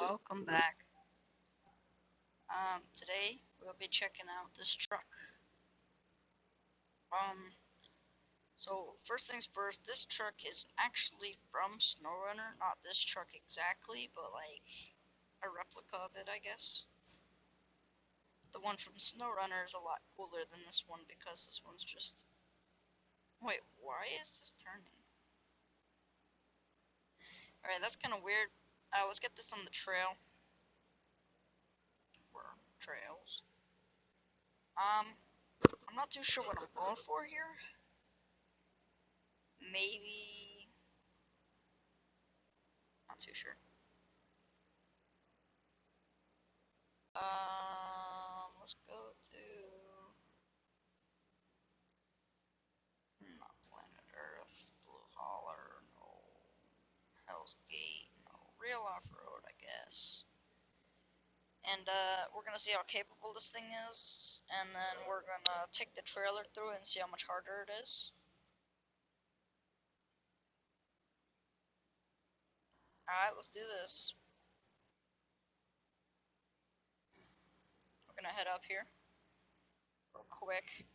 Welcome back. Today we'll be checking out this truck. Um, so first things first, this truck is actually from SnowRunner, not this truck exactly, but like a replica of it, I guess. The one from SnowRunner is a lot cooler than this one because this one's just. Wait, why is this turning? Alright, that's kind of weird. Let's get this on the trail. Or trails. I'm not too sure what I'm going for here. Maybe. Not too sure. Let's go to not Planet Earth, Blue Holler, no, Hell's Gate, no, real off-road, I guess. And we're gonna see how capable this thing is, and then we're gonna take the trailer through it and see how much harder it is. Alright, let's do this. We're gonna head up here real quick,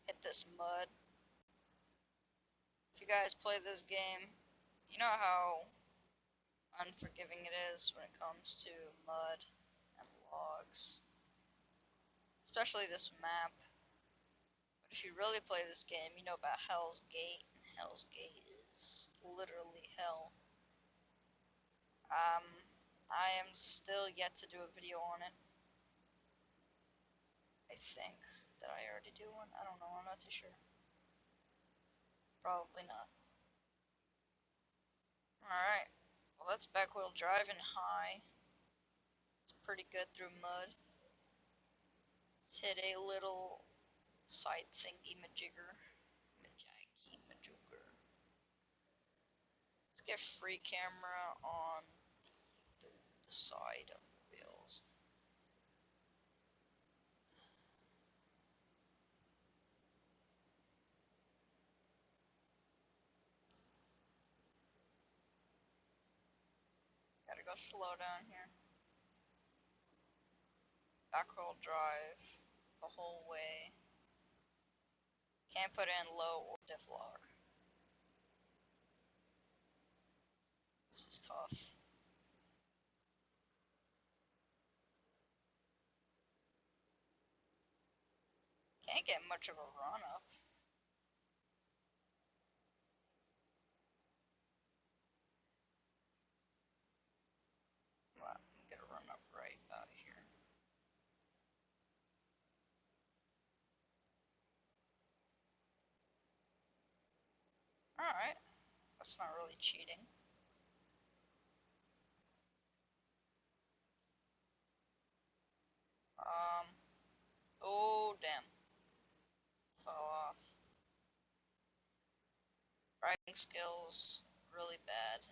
hit this mud. If you guys play this game, you know how unforgiving it is when it comes to mud and logs. Especially this map. But if you really play this game, you know about Hell's Gate, and Hell's Gate is literally hell. I am still yet to do a video on it. I think that I already do one. I don't know. I'm not too sure. Probably not. Alright. Well, that's back wheel drive and high. It's pretty good through mud. Let's hit a little side thingy majigger. Majigger. Let's get free camera on the side of the wheels. Gotta go slow down here. Backwheel drive the whole way. Can't put in low or diff lock. This is tough. Can't get much of a run up. Well, I'm gonna run up right out here. Alright. That's not really cheating. Oh damn. Fell off. Riding skills, really bad.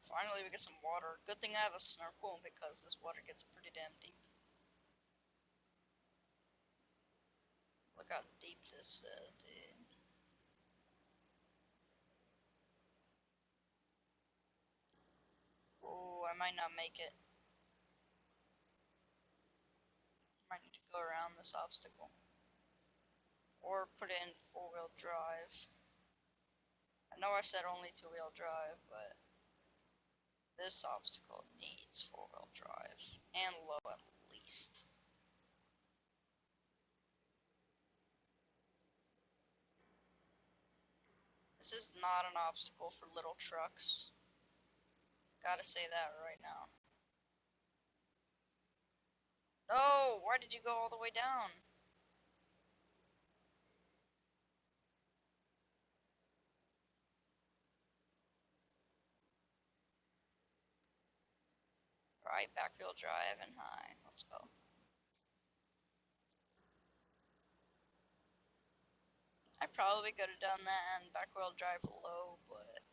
Finally we get some water. Good thing I have a snorkel because this water gets pretty damn deep. Look how deep this is, dude. Oh, I might not make it. Might need to go around this obstacle. Or put it in four-wheel drive. I know I said only two-wheel drive, but this obstacle needs four-wheel drive. And low at least. This is not an obstacle for little trucks. Gotta say that right now. No! Why did you go all the way down? Right, back-wheel drive and high. Let's go. I probably could have done that and back-wheel drive low, but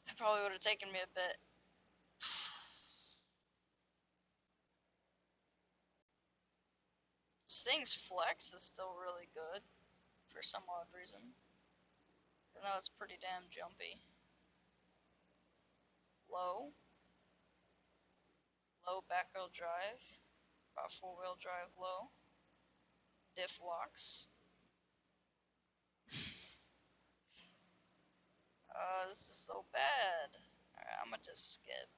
it probably would have taken me a bit. This thing's flex is still really good for some odd reason. Even though it's pretty damn jumpy. Low. Low back wheel drive. About 4-wheel drive low. Diff locks. This is so bad. Alright, I'm gonna just skip.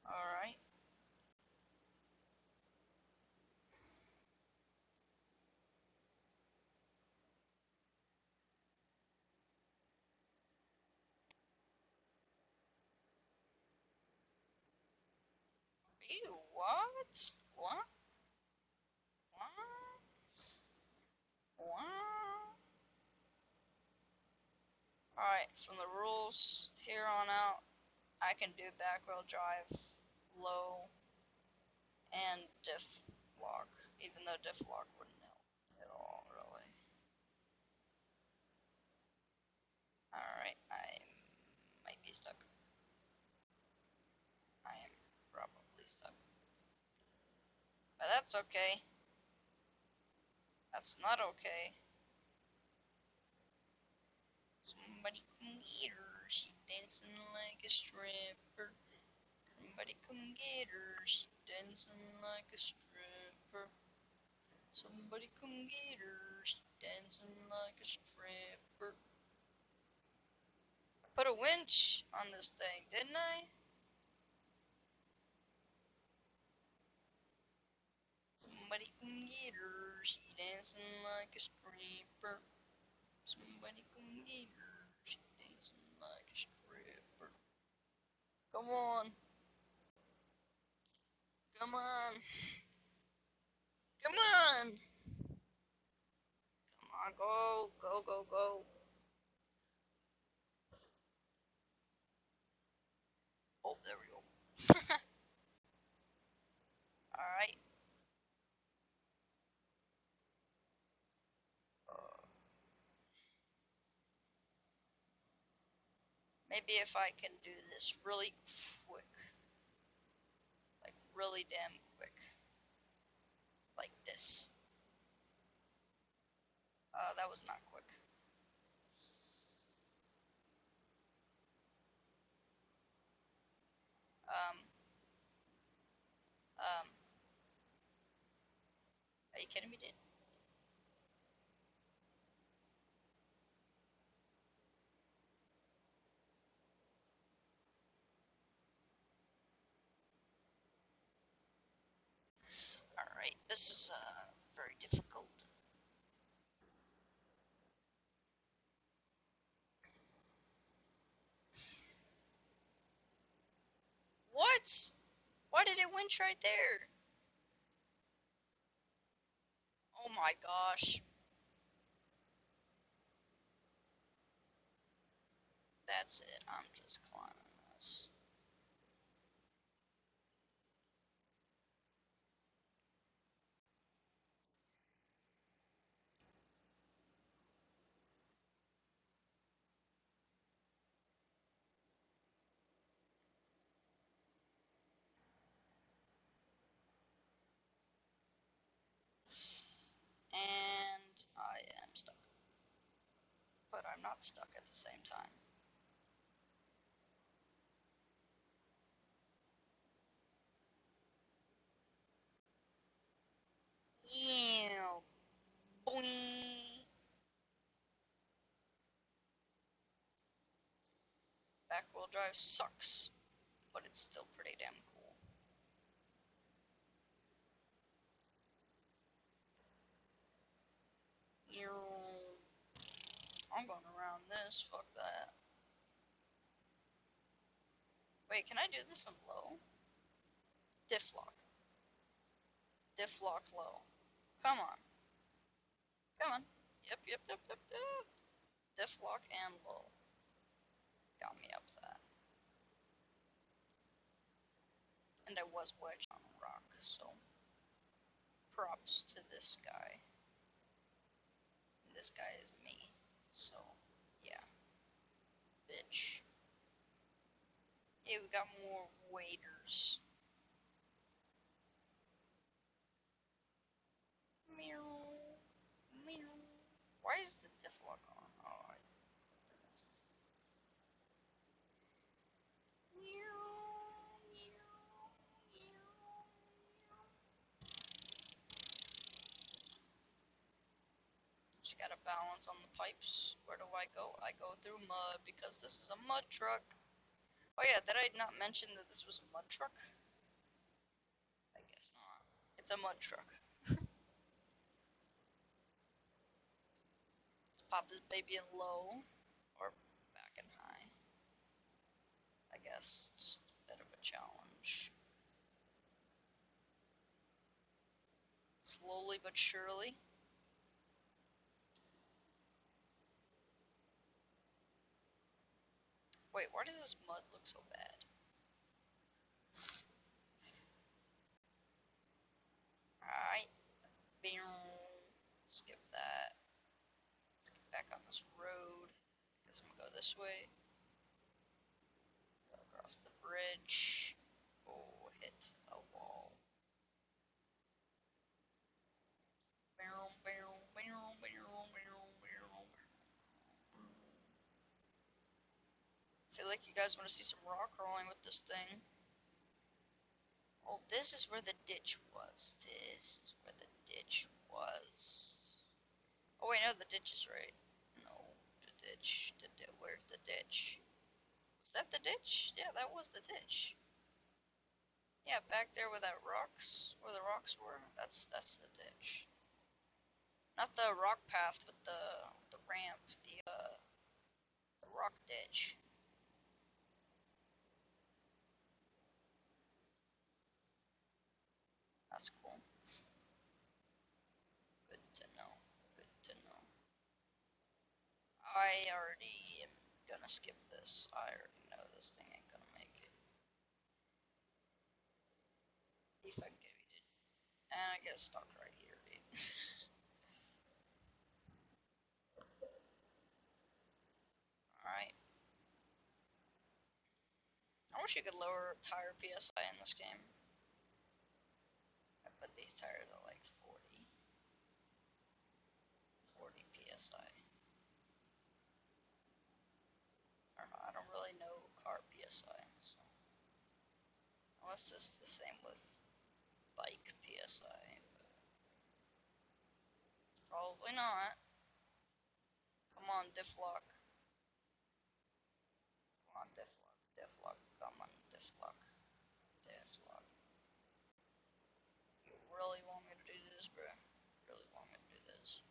Alright. Ew, what? What? What? What? Alright, from the rules here on out, I can do back wheel drive, low, and diff lock, even though diff lock wouldn't help at all, really. Alright, I might be stuck. I am probably stuck. But that's okay. That's not okay. Somebody come get her, she dancing like a stripper. Somebody come get her, she dancing like a stripper. Somebody come get her, she dancing like a stripper. I put a winch on this thing, didn't I? Somebody come get her, she dancing like a stripper. Somebody come get her, she dancing like a stripper. Come on. Come on. Come on. Come on, go. Go, go, go. Oh, there we go. Alright. Maybe if I can do this really quick. Like, really damn quick. Like this. That was not quick. Um, um, are you kidding me, dude? Alright, this is, very difficult. What? Why did it winch right there? Oh my gosh. That's it. I'm just climbing this. And I am stuck. But I'm not stuck at the same time. Yeah, boing. Back wheel drive sucks, but it's still pretty damn cool. I'm going around this. Fuck that. Wait, can I do this in low? Diff lock. Diff lock low. Come on. Come on. Yep, yep, yep, yep, yep. Diff lock and low. Got me up that. And I was wedged on a rock, so props to this guy. And this guy is me. So, yeah. Bitch. Hey, we got more waiters. Meow. Meow. Why is the diff lock on? Oh, I just gotta balance on the pipes. Where do I go? I go through mud because this is a mud truck. Oh yeah, did I not mention that this was a mud truck? I guess not. It's a mud truck. Let's pop this baby in low or back in high. I guess just a bit of a challenge. Slowly but surely. Wait, why does this mud look so bad? Alright. Skip that. Let's get back on this road. Guess I'm gonna go this way. Go across the bridge. Oh, hit a wall. I feel like you guys want to see some rock rolling with this thing. Oh, this is where the ditch was. This is where the ditch was. Oh wait, no, the ditch is right. No, the ditch. Where's the ditch? Was that the ditch? Yeah, that was the ditch. Yeah, back there where that rocks, where the rocks were. That's the ditch. Not the rock path, but the ramp. The rock ditch. That's cool. Good to know. Good to know. I already am gonna skip this. I already know this thing ain't gonna make it. If I get it. And I get stuck right here, dude. Alright. I wish you could lower tire PSI in this game. I bet these tires are like 40 PSI. I don't really know car PSI, so unless it's the same with bike PSI, but probably not. Come on, diff lock. Come on, diff lock. Diff lock. Come on, diff lock. Diff lock. You really want me to do this, bro? Really want me to do this?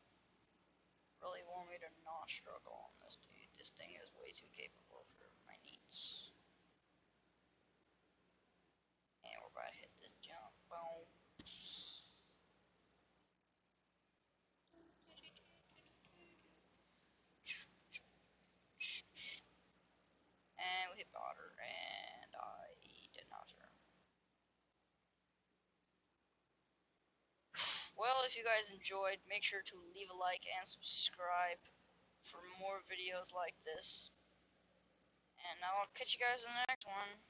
Really want me to not struggle on this, dude? This thing is way too capable for my needs. And we're about to hit this jump. Boom. And we hit water, and I did not turn. Well, if you guys enjoyed, make sure to leave a like and subscribe for more videos like this. And I'll catch you guys in the next one.